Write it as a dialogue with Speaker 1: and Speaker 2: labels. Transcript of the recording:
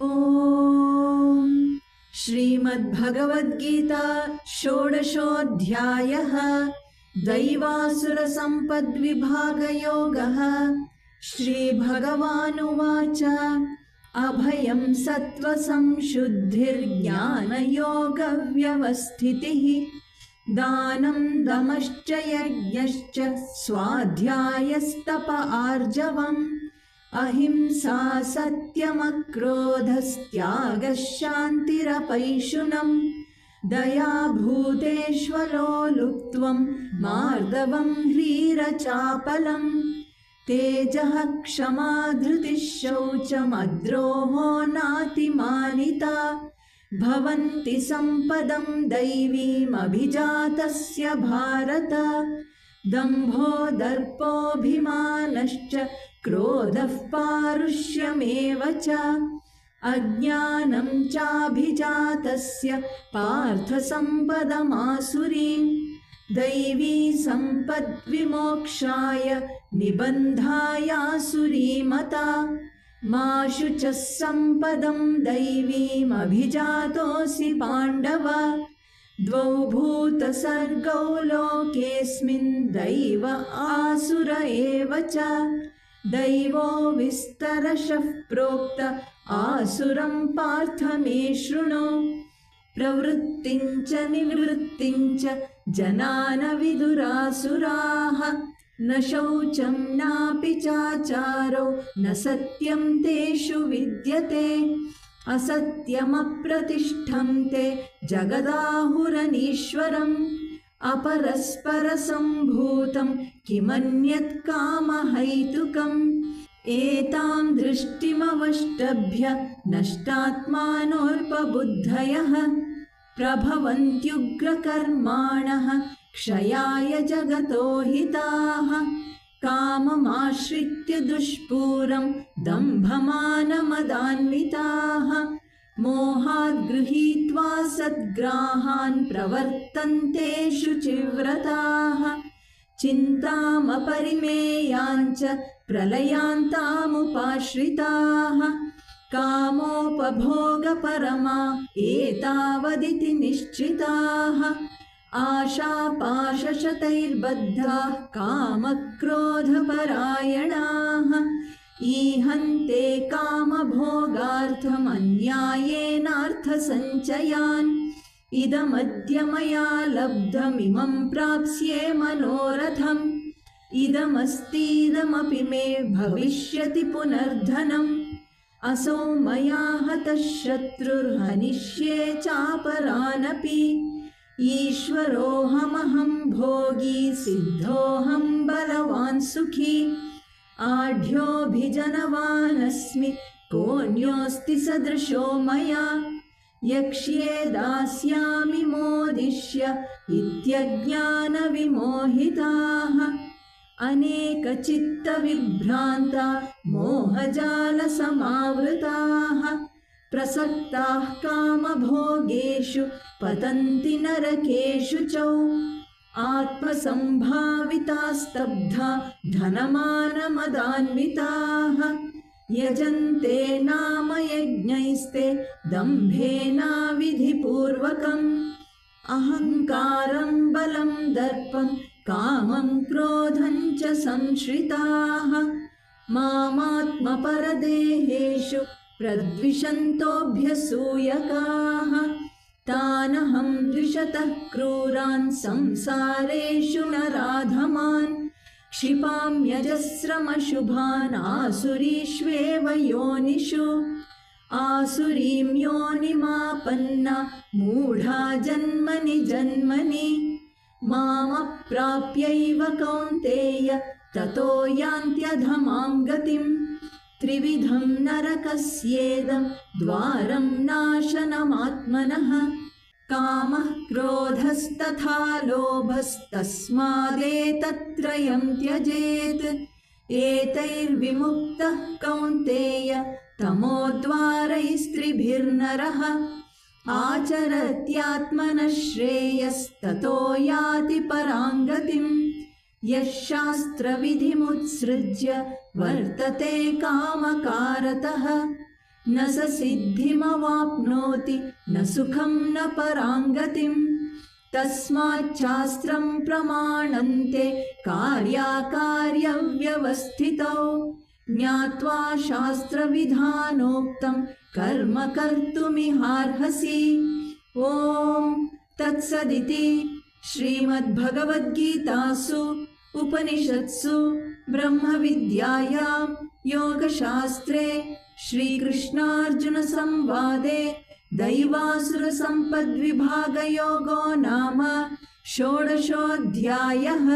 Speaker 1: ॐ श्रीमद्भगवद्गीता षोडशोऽध्यायः दैवासुरसम्पद्विभागयोगः। श्रीभगवानुवाच अभयं सत्त्वसंशुद्धिर्ज्ञानयोगव्यवस्थितिः दानं दमश्च यज्ञश्च स्वाध्यायस्तप आर्जवम् अहिंसा सत्यमक्रोधस्त्यागः शान्तिरपैशुनम् दया भूतेष्वलोलुप्त्वं मार्दवं ह्रीरचापलम् तेजः क्षमा धृतिः शौचमद्रोहो नातिमानिता भवन्ति सम्पदं दैवीमभिजातस्य भारत दम्भो दर्पोऽभिमानश्च क्रोधः पारुष्यमेव च अज्ञानं चाभिजातस्य पार्थसम्पदमासुरीं दैवी सम्पद्विमोक्षाय निबन्धायासुरीमता मा शुचः सम्पदं दैवीमभिजातोऽसि पाण्डव द्वौ भूतसर्गौ लोकेऽस्मिन् दैव आसुर एव च दैवो विस्तरशः प्रोक्त आसुरं पार्थ मे शृणु प्रवृत्तिं च निवृत्तिं च जनान विदुरासुराः न शौचं नापि चाचारो न सत्यं तेषु विद्यते असत्यमप्रतिष्ठं ते जगदाहुरनीश्वरम् अपरस्परसम्भूतं किमन्यत् कामहैतुकम् एतां दृष्टिमवष्टभ्य नष्टात्मानोऽल्पबुद्धयः प्रभवन्त्युग्रकर्माणः क्षयाय जगतो हिताः काममाश्रित्य दुष्पूरं दम्भमानमदान्विताः मोहाद् गृहीत्वा सद्ग्राहान् प्रवर्तन्ते शुचिव्रताः चिन्तामपरिमेयाञ्च प्रलयान्तामुपाश्रिताः कामोपभोगपरमा एतावदिति निश्चिताः आशापाशशतैर्बद्धाः कामक्रोधपरायणाः ईहन्ते कामभोगार्थमन्यायेनार्थसञ्चयान् इदमद्य मया लब्धमिमं प्राप्स्ये मनोरथम् इदमस्तीदमपि मे भविष्यति पुनर्धनम् असौ मया हतः शत्रुर्हनिष्ये चापरानपि ईश्वरोऽहमहं भोगी सिद्धोऽहं बलवान् सुखी आढ्योऽभिजनवानस्मि कोऽन्योऽस्ति सदृशो मया यक्ष्ये दास्यामि मोदिष्य इत्यज्ञानविमोहिताः अनेकचित्तविभ्रान्ता मोहजालसमावृताः प्रसक्ताः कामभोगेषु पतन्ति नरकेषु च आत्मसम्भावितास्तब्धा धनमानमदान्विताः यजन्ते नाम यज्ञैस्ते दम्भेनाविधिपूर्वकम् अहङ्कारं बलं दर्पं कामं क्रोधं च संश्रिताः मामात्मपरदेहेषु प्रद्विषन्तोऽभ्यसूयकाः तानहं द्विषतः क्रूरान् संसारेषु नराधमान् क्षिपाम्यजस्रमशुभान् आसुरीष्वेव योनिषु आसुरीं योनिमापन्ना मूढा जन्मनि जन्मनि मामप्राप्यैव कौन्तेय ततो यान्त्यधमां गतिम् त्रिविधं नरकस्येदं द्वारं नाशनमात्मनः कामः क्रोधस्तथा लोभस्तस्मादेतत्त्रयं त्यजेत् एतैर्विमुक्तः कौन्तेय तमोद्वारैस्त्रिभिर्नरः आचरत्यात्मनः श्रेयस्ततो याति परां गतिम् यः शास्त्रविधिमुत्सृज्य वर्तते कामकारतः न स सिद्धिमवाप्नोति न सुखं न पराङ्गतिं तस्माच्छास्त्रं प्रमाणन्ते कार्याकार्यव्यवस्थितौ ज्ञात्वा शास्त्रविधानोक्तं कर्म कर्तुमिहार्हसि। ॐ तत्सदिति श्रीमद्भगवद्गीतासु उपनिषत्सु ब्रह्मविद्यायां योगशास्त्रे श्रीकृष्णार्जुनसंवादे दैवासुरसम्पद्विभागयोगो नाम षोडशोऽध्यायः।